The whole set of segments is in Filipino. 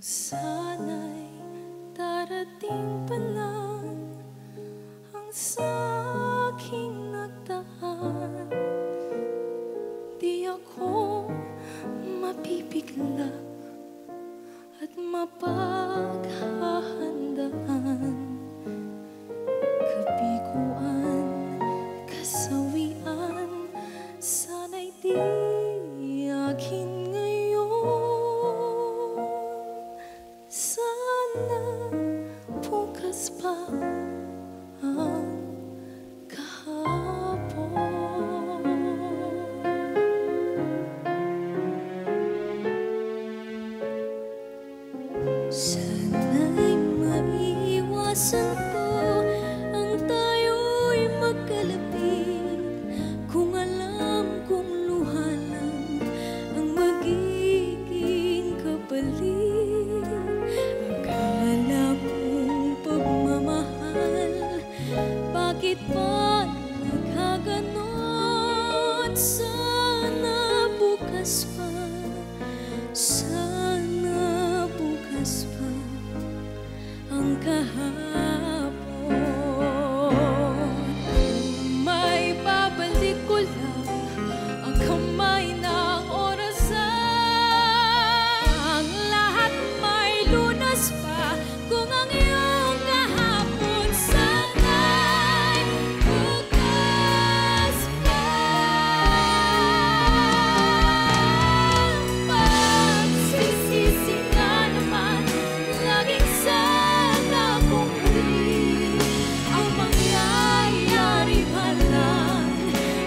Sana'y darating pa lang ang sa aking nagdaan. Di ako mapipiglak at mapaghahandaan. Kabiguan, kasawian, sana'y di akin ngayon. Sana bukas pa ang kahapon. Sana'y maiiwasan ko ang tayo'y magkalapit, kung alam kong luha lang ang magiging kapalit. Akala mong pagmamahal, bakit pa nagkaganon? Sana bukas pa, sana bukas pa ang kahapon. May babalik ko lang ang kamay ng orasan. Ang lahat may lunas pa kung ang iyong kahapon sana'y bukas pa. Pagsisisi na naman, laging sana kung muli ang mangyayari pa lang.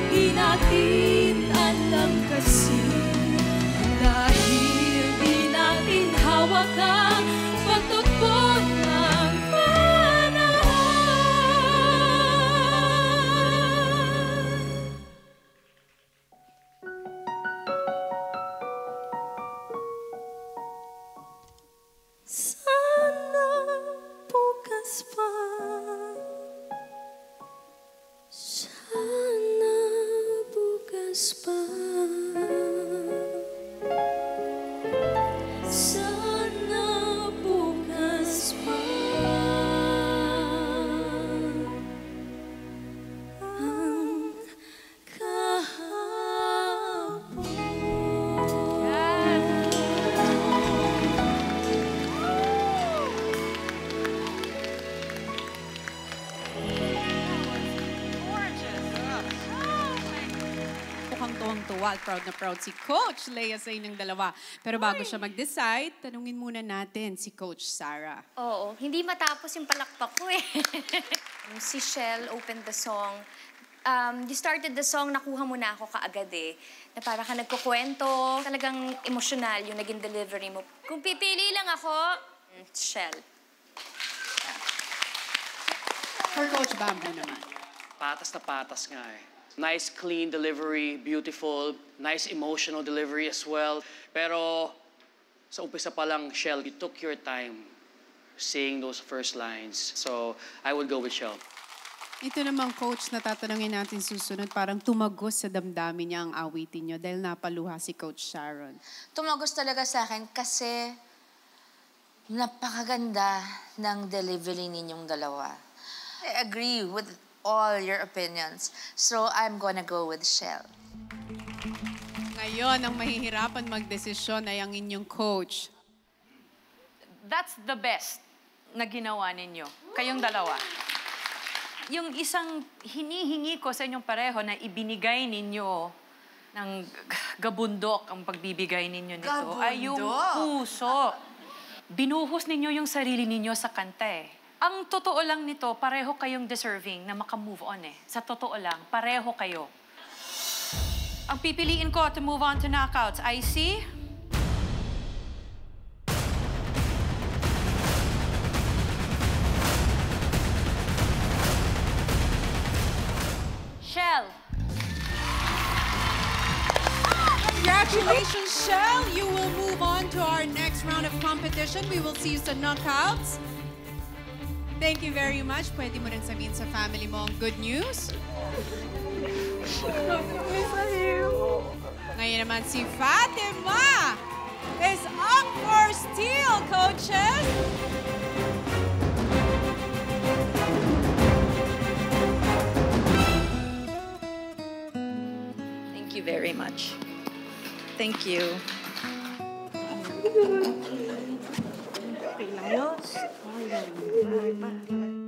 Di natin alam kasi, dahil di natin hawak ang pagtukbo ng panahon. Sana bukas pa, sana bukas pa, sana bukas pa ang kahapon. Mukhang tuwang-tuwa at proud na proud si Coach Lea sa inyong dalawa. Pero bago siya mag-decide, tanungin muna natin si Coach Sarah. Oo, hindi matapos yung palakpak ko eh. Si Shell opened the song. You started the song, nakuha mo na ako kaagad eh. Na para ka nagkukwento, talagang emosyonal yung naging delivery mo. Kung pipili lang ako, Shell. For Coach Bamboo naman. Patas na patas nga eh. Nice, clean delivery, beautiful, nice emotional delivery as well. Pero sa umpisa pa lang, Shell, you took your time saying those first lines. So I would go with Shell. Ito namang Coach na tatanungin natin susunod, parang tumagos sa damdamin niya ang awitin niyo dahil napaluha si Coach Sharon. Tumagos talaga sa akin kasi napakaganda ng delivery ninyong dalawa. I agree with all your opinions. So, I'm gonna go with Shell. Ngayon, ang mahihirapan magdesisyon ay ang inyong coach. That's the best na ginawa ninyo, kayong dalawa. Yung isang hinihingi ko sa inyong pareho na ibinigay ninyo ng gabundok ang pagbibigay ninyo nito ay yung puso. Binuhos ninyo yung sarili ninyo sa kanta eh. Ang totoo lang nito, pareho kayong deserving na maka-move on eh. Sa totoo lang, pareho kayo. Ang pipiliin ko to move on to knockouts, I see... Shell. Congratulations, Shell! You will move on to our next round of competition. We will see you sa knockouts. Thank you very much. Pwede mo rin sabihin sa family mo ang good news. Ngayon naman si Fatima is up for steal, Coach much. Thank you. Okay lang yun.